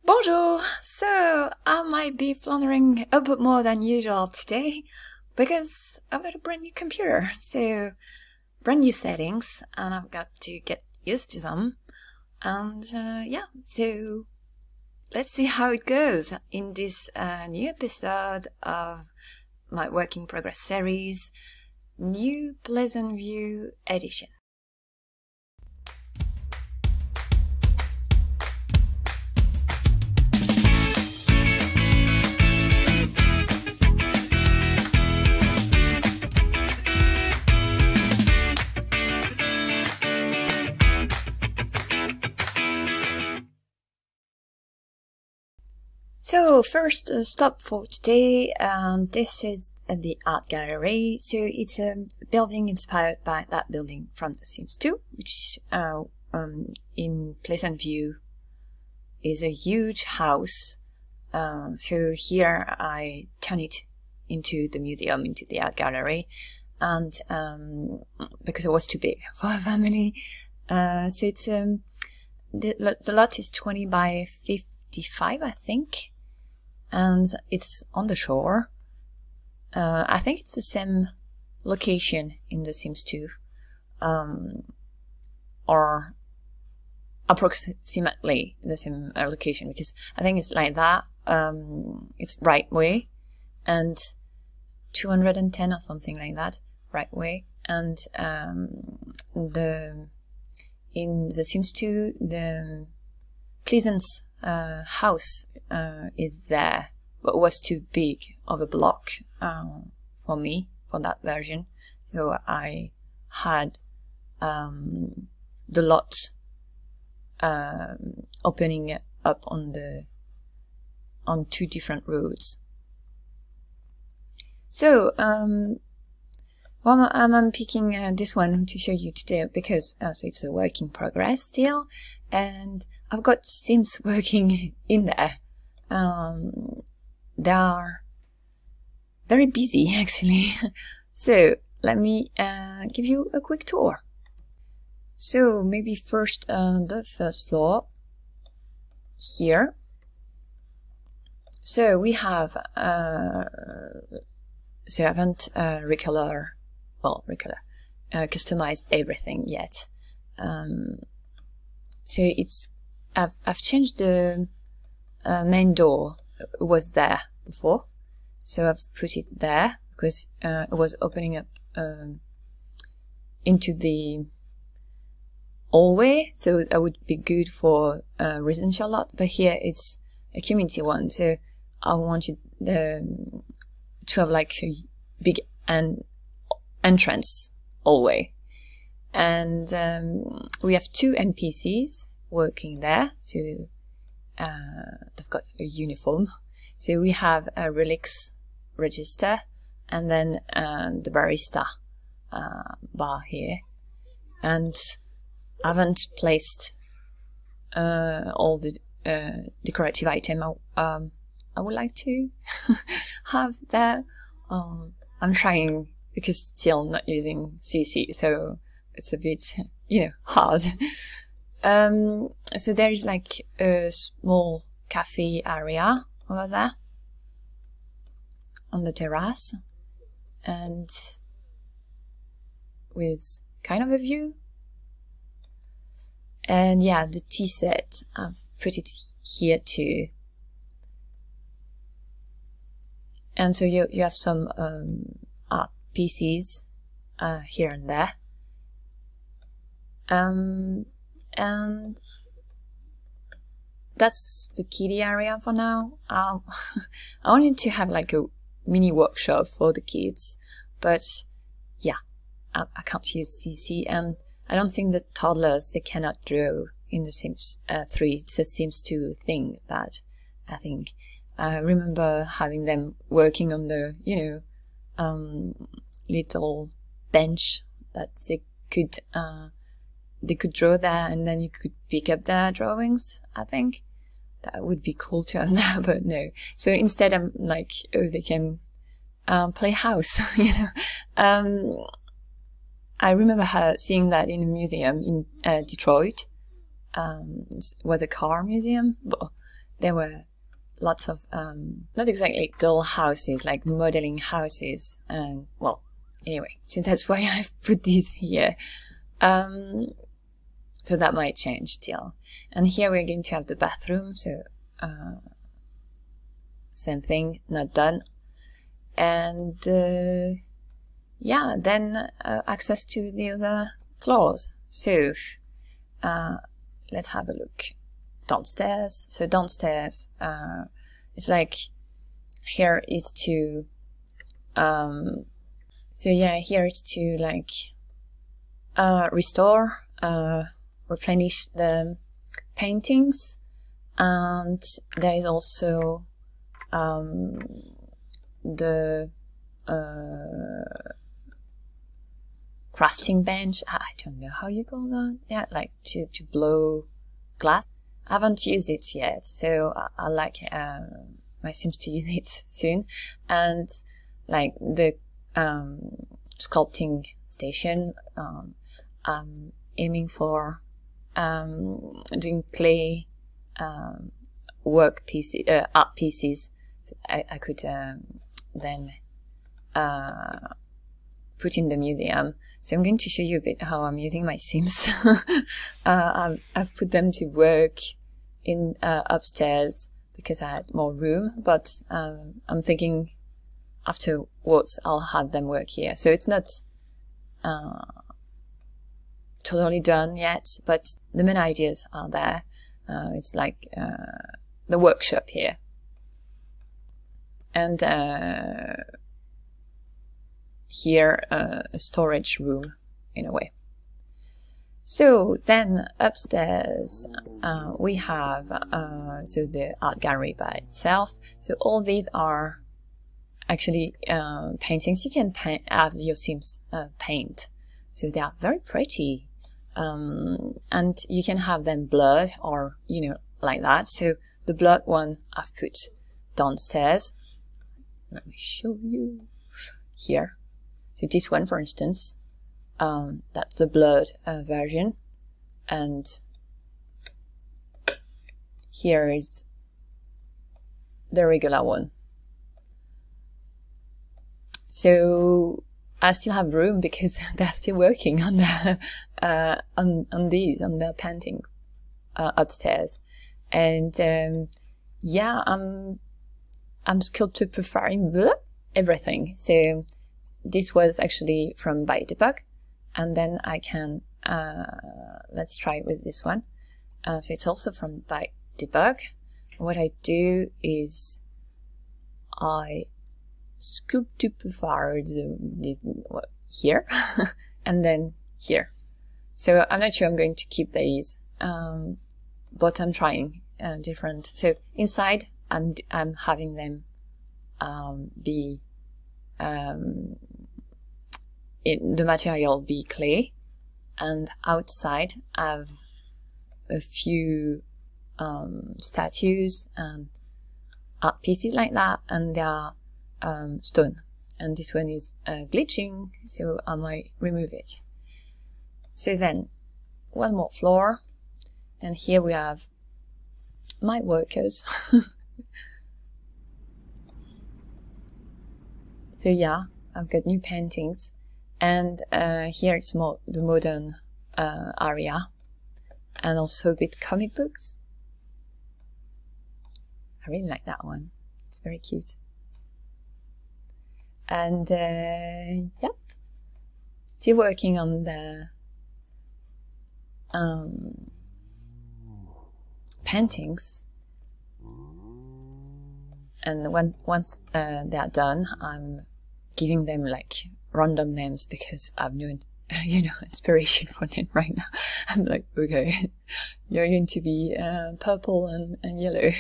Bonjour! So, I might be floundering a bit more than usual today because I've got a brand new computer, so brand new settings, and I've got to get used to them. And yeah, so let's see how it goes in this new episode of my work in progress series, new Pleasantview edition. So first stop for today, this is the art gallery. So it's a building inspired by that building from The Sims 2, which in Pleasantview is a huge house. So here I turn it into the museum, into the art gallery, and because it was too big for a family. So it's the lot is 20 by 55, I think. And it's on the shore. I think it's the same location in The Sims 2, or approximately the same location, because I think it's like that. It's right way, and 210 or something like that, right way. And in The Sims 2, the Pleasant's house is there, but was too big of a block for me for that version, so I had the lot opening up on two different roads. So well, I'm picking this one to show you today because so it's a work in progress still, and I've got Sims working in there. They are very busy actually. So let me give you a quick tour. So maybe first the first floor here. So we have so I haven't customized everything yet. So it's I've changed the main door. It was there before, so I've put it there because it was opening up into the hallway, so that would be good for a residential lot. But here it's a community one, so I wanted to have like a big entrance hallway, and we have two NPCs working there, so they've got a uniform. So we have a relics register, and then the barista bar here. And I haven't placed all the decorative item I would like to have there. I'm trying, because still not using CC, so it's a bit, hard. So there is like a small cafe area over there on the terrace, and with kind of a view. And yeah, the tea set, I've put it here too. And so you have some art pieces here and there. And that's the kiddie area for now. I wanted to have like a mini workshop for the kids, but yeah, I can't use CC, and I don't think that toddlers, they cannot draw in The Sims 3. It's a Sims 2 thing that I think. I remember having them working on the, little bench that they could draw there, and then you could pick up their drawings. I think that would be cool to have that, but no. So instead I'm like, oh, they can play house, I remember seeing that in a museum in Detroit. It was a car museum, but there were lots of not exactly doll houses, like modeling houses, and well, anyway, so that's why I've put these here. So that might change still. And here we're going to have the bathroom, so same thing, not done. And yeah, then access to the other floors. So let's have a look. Downstairs. So downstairs, it's like here is to so yeah, here is to like restore, replenish the paintings, and there is also the crafting bench. I don't know how you call that. Yeah, like to blow glass. I haven't used it yet, so I like my Sims to use it soon. And like the sculpting station, I'm aiming for doing clay work pieces, art pieces. So I could then put in the museum. So I'm going to show you a bit how I'm using my Sims. I've put them to work in upstairs because I had more room, but I'm thinking afterwards I'll have them work here. So it's not totally done yet, but the main ideas are there. It's like the workshop here. And here a storage room in a way. So then upstairs we have so the art gallery by itself. So all these are actually paintings you can have your Sims paint. So they are very pretty, and you can have them blurred or like that. So the blurred one I've put downstairs. Let me show you here. So this one, for instance, that's the blurred version, and here is the regular one. So I still have room because they're still working on the on their painting upstairs, and yeah, I'm sculptor preferring everything. So this was actually from By Debug, and then I can let's try with this one. So it's also from By Debug. What I do is I sculpture prefer this here and then here. So I'm not sure I'm going to keep these, but I'm trying different. So inside I'm having them be the material be clay, and outside I have a few statues and art pieces like that, and they are stone, and this one is glitching, so I might remove it. So then one more floor, and here we have my workers. So yeah, I've got new paintings, and here it's more the modern area, and also a bit comic books. I really like that one, it's very cute. And yep, still working on the paintings, and once they are done, I'm giving them like random names because I've no inspiration for them right now. I'm like, okay, you're going to be purple and yellow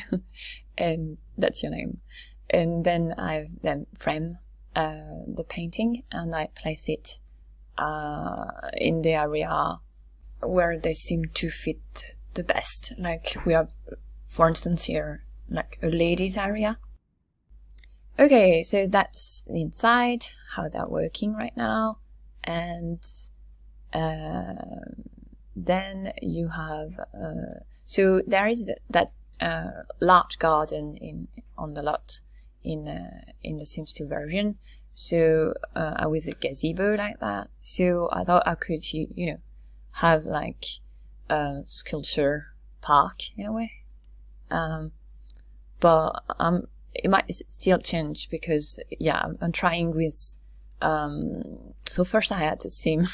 and that's your name. And then I then frame the painting, and I place it in the area where they seem to fit the best. Like we have, for instance, here like a ladies area. Okay, so that's the inside, how they're working right now, and then you have so there is that large garden on the lot in the Sims 2 version. So with a gazebo like that. So I thought I could, have like a sculpture park in a way. But it might still change because I'm trying with. So first I had to sim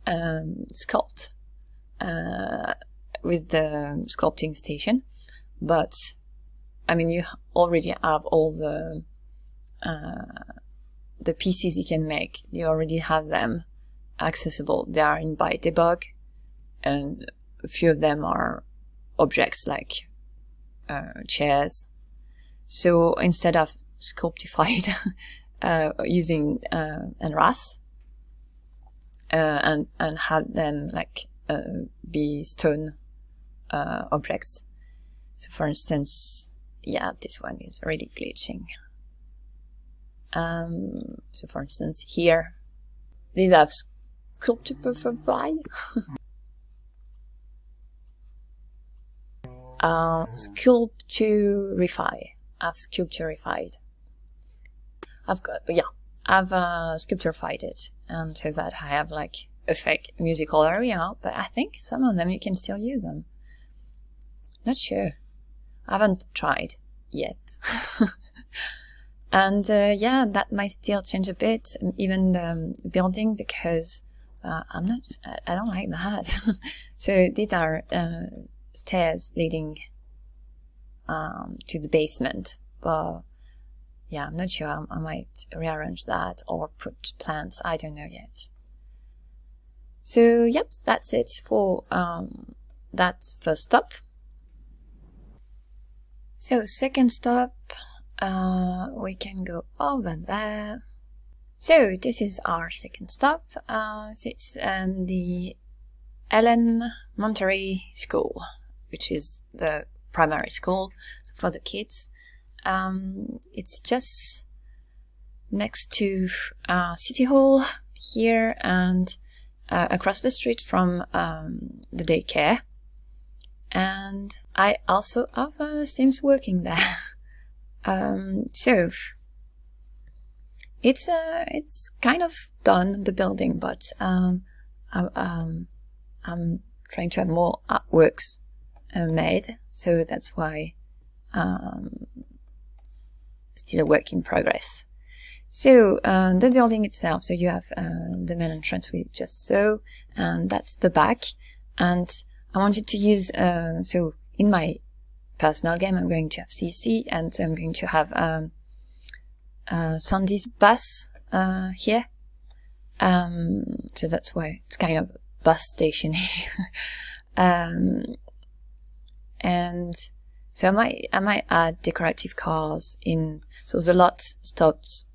sculpt with the sculpting station, but I mean you already have all the pieces you can make. You already have them accessible. They are in by debug, and a few of them are objects like chairs. So instead of sculptified using NRAS and have them like be stone objects. So for instance, this one is already glitching. So for instance here, these have sculptify. Sculpturify. I've sculpturified. I've sculpturified it, so that I have like a fake musical area, but I think some of them you can still use them. Not sure. I haven't tried yet. And that might still change a bit, even the building, because I don't like that. So these are stairs leading to the basement, but I'm not sure. I might rearrange that or put plants. I don't know yet. So that's it for that first stop. So second stop, we can go over there. So this is our second stop. It's the Manttary School, which is the primary school for the kids. It's just next to City Hall here and across the street from the daycare. And I also have Sims working there. So it's kind of done, the building, but I'm trying to have more artworks made, so that's why still a work in progress. So the building itself, so you have the main entrance we just saw, and that's the back. And I wanted to use, so in my personal game I'm going to have CC, and I'm going to have Sandy's bus here. So that's why it's kind of a bus station here. And so I might add decorative cars in. So the lot stops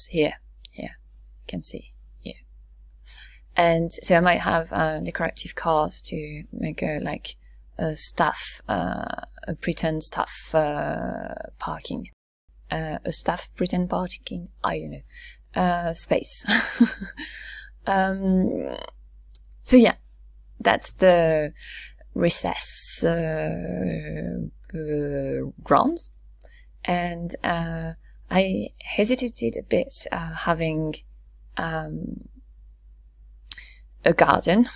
here. You can see here. And so I might have decorative cars to make a staff, a pretend staff parking, a staff pretend parking. I don't know, space. So that's the recess grounds, and I hesitated a bit having a garden,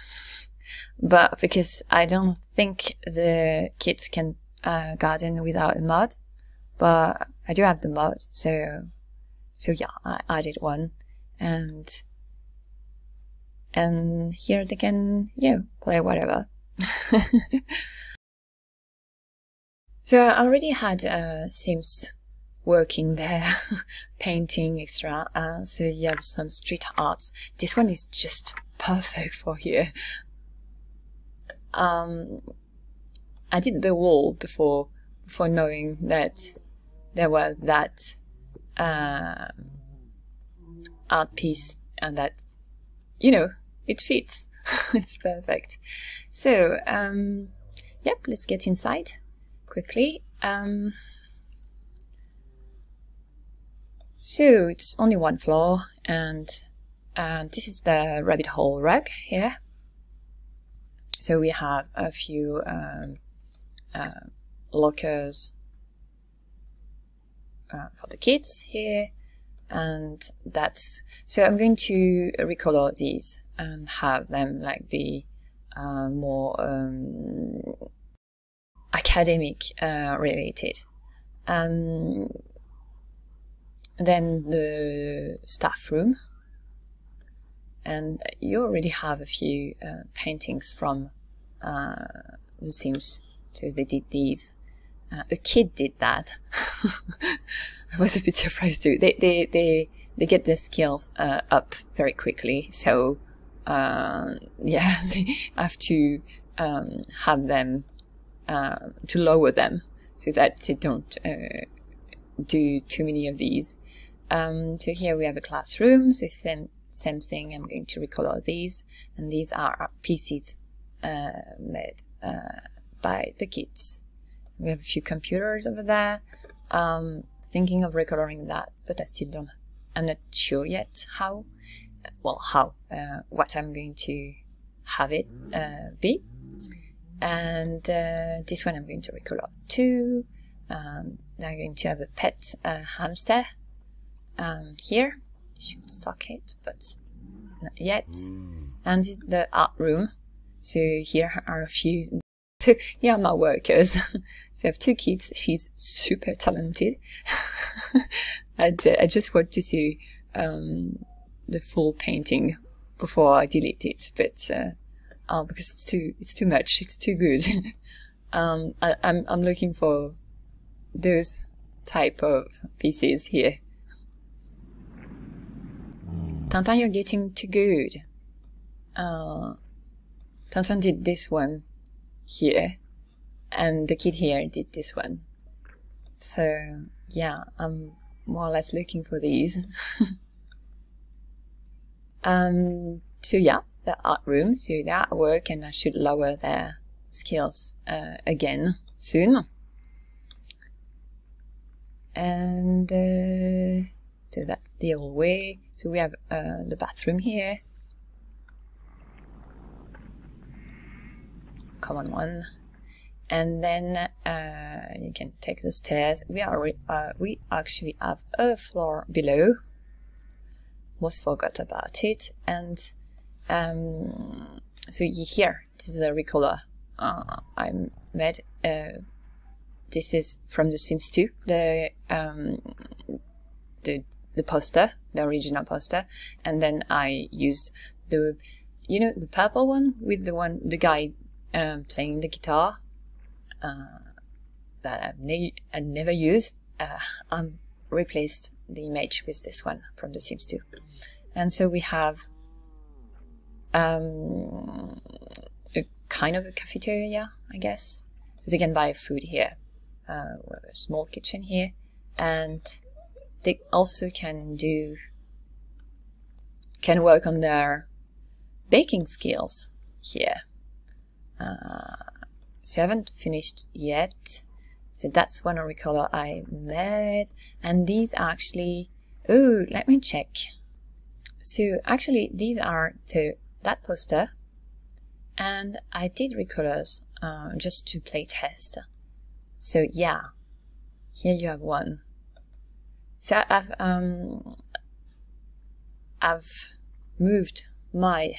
but because I don't think the kids can garden without a mud, but I do have the mud, so I added one, and here they can play whatever. So I already had Sims working there, painting extra, so you have some street arts. This one is just perfect for here. I did the wall before knowing that there was that art piece, and that it fits. It's perfect. So let's get inside quickly. So it's only one floor, and this is the rabbit hole rug here. So we have a few lockers for the kids here, and that's, so I'm going to recolor these and have them like be more academic related. Then the staff room, and you already have a few paintings from The Sims. So they did these. A kid did that. I was a bit surprised too. They get their skills up very quickly. So yeah, they have to have them to lower them so that they don't do too many of these. So here we have a classroom. So same thing. I'm going to recolor these, and these are pieces made by the kids. We have a few computers over there. Thinking of recoloring that, but I still don't. I'm not sure yet how. Well, how? What I'm going to have it be. And this one I'm going to recolor too. I'm going to have a pet hamster here. Should stock it, but not yet. And this is the art room. So here are a few. So here are my workers. So I have two kids. She's super talented. I just want to see the full painting before I delete it, but because it's too much. It's too good. I'm looking for those type of pieces here. Tintin, you're getting too good. Tintin did this one here, and the kid here did this one. So yeah, I'm more or less looking for these. So yeah, the art room, so that work, and I should lower their skills again soon. And so that's the old way. So we have the bathroom here. Common one. And then you can take the stairs. We actually have a floor below. Most forgot about it. And so here, this is a recolor I made. This is from The Sims 2, the poster, the original poster, and then I used the purple one with the guy playing the guitar that I never used. Replaced the image with this one from The Sims 2, and so we have a kind of a cafeteria, I guess. So they can buy food here. We have a small kitchen here, and they also can work on their baking skills here. So I haven't finished yet. So that's one recolor I made, and these are actually, oh, let me check. So actually these are that poster, and I did recolors just to play test. So yeah, here you have one. So I've moved my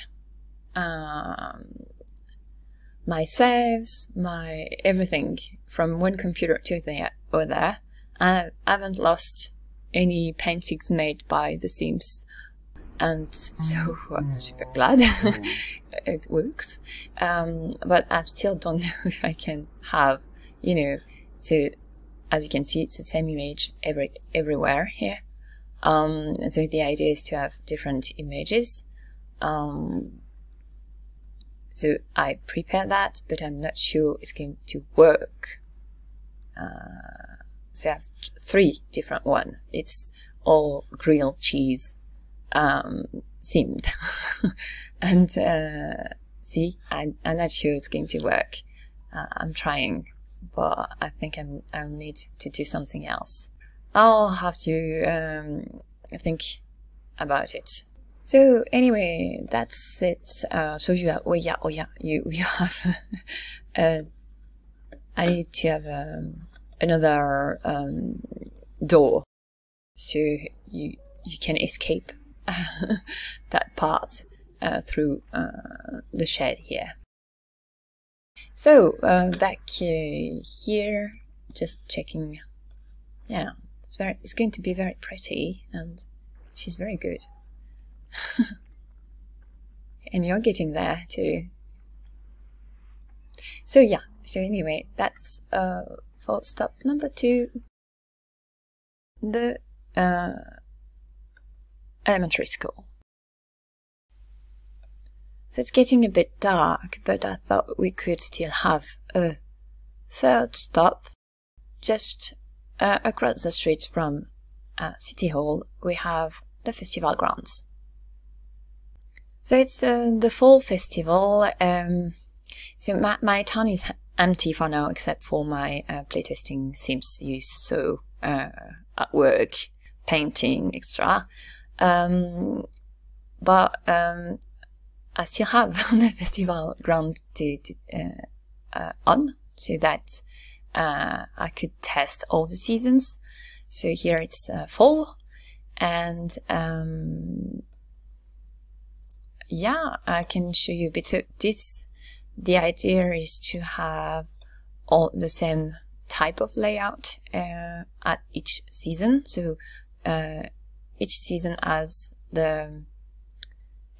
my saves, my everything from one computer to the other. I haven't lost any paintings made by The Sims, and so I'm super glad it works. But I still don't know if I can have, so as you can see, it's the same image everywhere here. And so the idea is to have different images. So I prepared that, but I'm not sure it's going to work. So I have 3 different ones. It's all grilled cheese themed. And see, I'm not sure it's going to work. I'm trying, but I think I'll need to do something else. I'll have to think about it. So anyway, that's it. So you have, you have I need to have another door, so you can escape that part through the shed here. So back here, just checking. Yeah, it's going to be very pretty, and she's very good. And you're getting there too. So yeah, so anyway, that's for stop number 2, the elementary school. So it's getting a bit dark, but I thought we could still have a third stop just across the street from City Hall. We have the festival grounds. So it's the fall festival. So my town is empty for now, except for my playtesting Sims you saw at work, painting, etc. But I still have the festival ground on, so that I could test all the seasons. So here it's fall, and yeah, I can show you a bit. So the idea is to have all the same type of layout at each season. So each season has the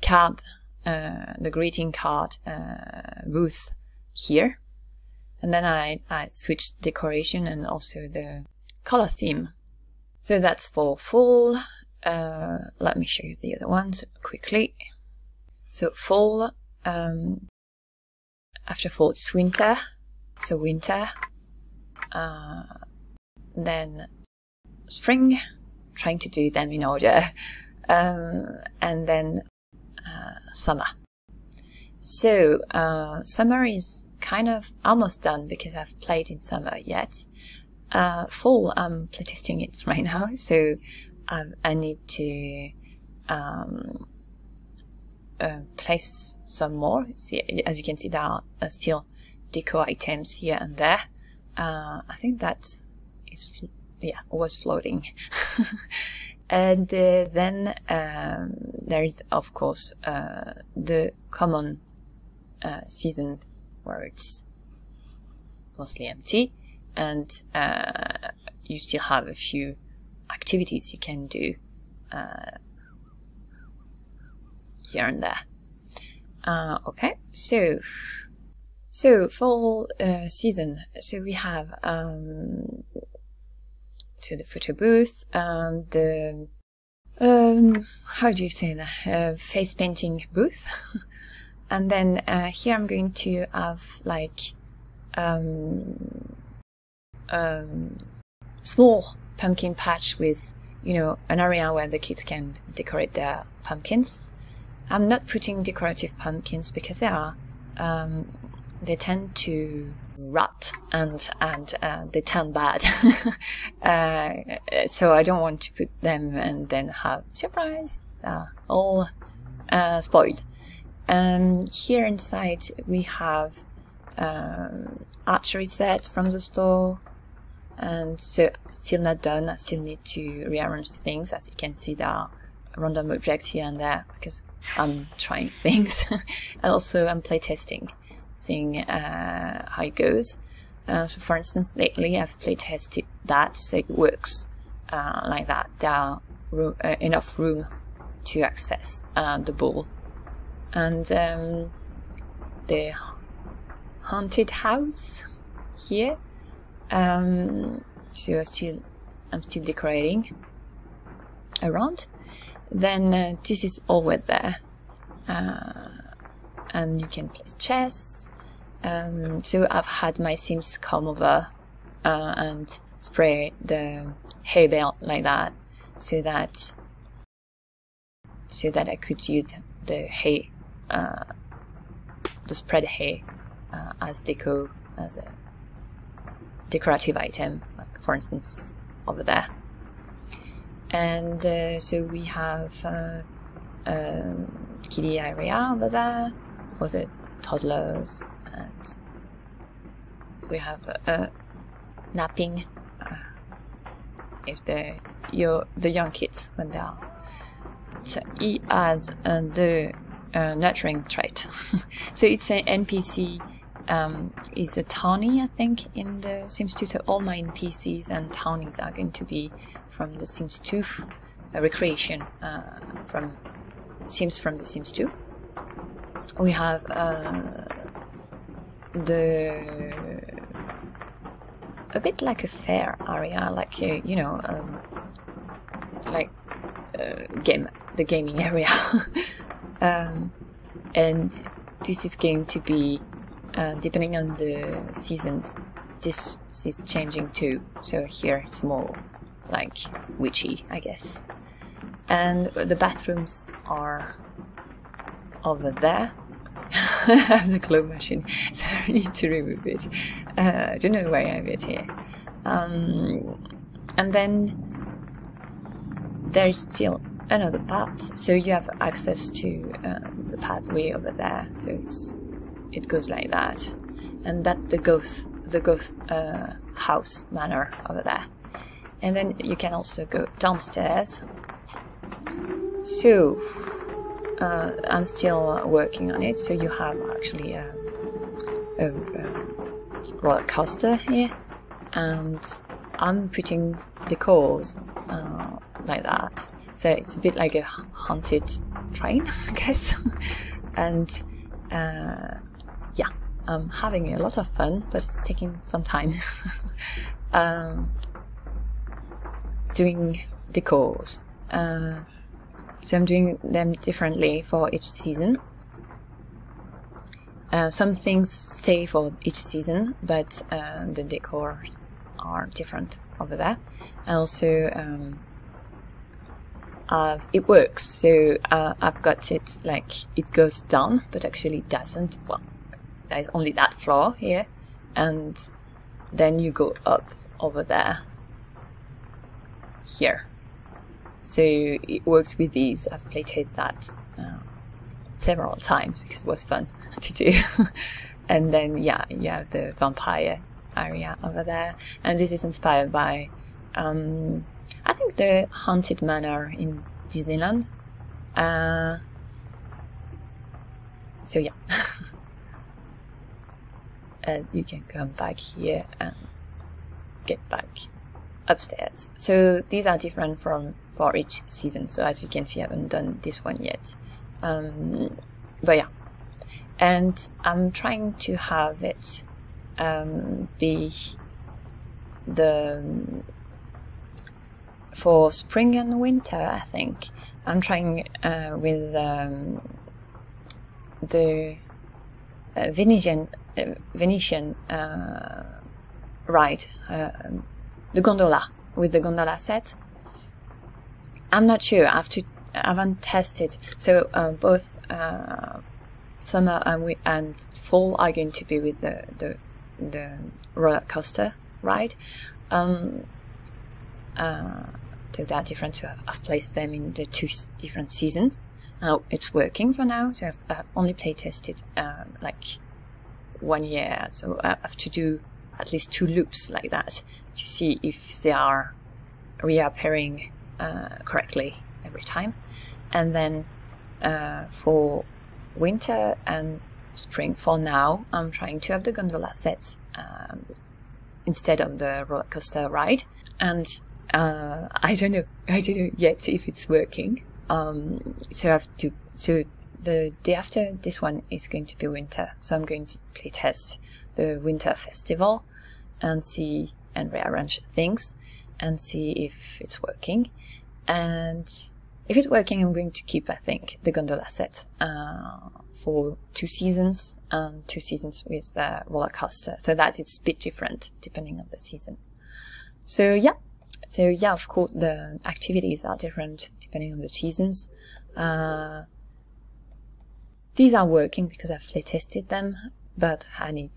card, the greeting card booth here, and then I switched decoration and also the color theme. So that's for fall. Let me show you the other ones quickly. So fall, after fall it's winter, so winter, then spring, trying to do them in order, and then summer. So summer is kind of almost done because I've played in summer yet. Fall, I'm playtesting it right now, so I need to place some more. See, as you can see, there are still decor items here and there. I think that is, yeah, was floating. And then there is, of course, the common season where it's mostly empty, and you still have a few activities you can do here and there. Okay, so fall season. So we have so the photo booth, the how do you say that, face painting booth. And then here I'm going to have like small pumpkin patch with, you know, an area where the kids can decorate their pumpkins. I'm not putting decorative pumpkins because they are they tend to rot and they turn bad. So I don't want to put them and then have surprise, all spoiled. Here inside we have archery set from the store, and so still not done. I still need to rearrange things. As you can see, there are random objects here and there because I'm trying things. And also I'm playtesting, seeing how it goes. So for instance, lately I've playtested that, so it works like that. There are enough room to access the ball. And the haunted house here. So I'm still decorating around. Then this is all with there, and you can play chess. So I've had my Sims come over and spray the hay bale like that, so that I could use the hay, the spread hay, as deco, as a decorative item, like for instance over there. And so we have kiddie area over there for the toddlers, and we have napping if the young kids when they are. So he has the nurturing trait. So it's an NPC. Is a townie, I think, in the Sims 2. So all my NPCs and townies are going to be from the Sims 2 recreation from Sims from the Sims 2. We have a bit like a fair area, like you know, like the gaming area, and this is going to be depending on the seasons. This is changing too. So here it's more like witchy, I guess. And the bathrooms are over there. I have the claw machine, so I need to remove it. I don't know why I have it here. And then there is still another path, so you have access to the pathway over there. So it goes like that, and that the ghost house manor over there. And then you can also go downstairs. So I'm still working on it. So you have actually a roller coaster here, and I'm putting decors like that. So it's a bit like a haunted train, I guess. And yeah, I'm having a lot of fun, but it's taking some time. Doing decors. So I'm doing them differently for each season. Some things stay for each season, but the decors are different over there. And also, it works. So I've got it like it goes down, but actually it doesn't. Well, there's only that floor here, and then you go up over there. Here. So it works with these. I've playtested that several times because it was fun to do. And then yeah, you have the vampire area over there, and this is inspired by I think the haunted manor in Disneyland. So yeah. And you can come back here and get back upstairs. So these are different for each season. So as you can see, I haven't done this one yet. But yeah, and I'm trying to have it be for spring and winter. I think I'm trying with the Venetian ride. The gondola, with the gondola set. I'm not sure. I haven't tested. So both summer and fall are going to be with the roller coaster ride. So they're different. So I've placed them in the 2 different seasons. Now it's working for now. So I've only play tested like 1 year. So I have to do at least 2 loops like that to see if they are reappearing correctly every time. And then for winter and spring, for now, I'm trying to have the gondola set instead of the roller coaster ride. And I don't know yet if it's working. So I have to. So the day after this one is going to be winter. So I'm going to play test the winter festival and see and rearrange things and see if it's working. And if it's working, I'm going to keep, I think, the gondola set for 2 seasons and 2 seasons with the roller coaster. So that it's a bit different depending on the season. So yeah, of course the activities are different depending on the seasons. These are working because I've play tested them, but I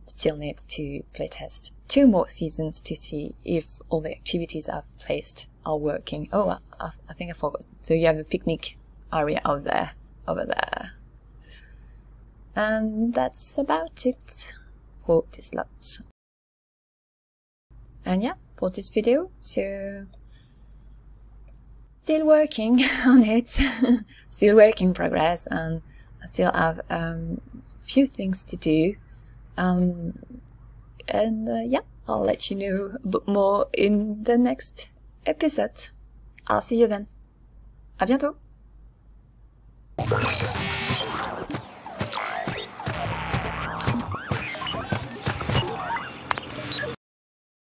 still need to play test 2 more seasons to see if all the activities I've placed are working. Oh, I think I forgot. So you have a picnic area over there. And that's about it for this lot. And yeah, for this video, so still working on it, still work in progress, and I still have few things to do. Yeah, I'll let you know a bit more in the next episode. I'll see you then. À bientôt!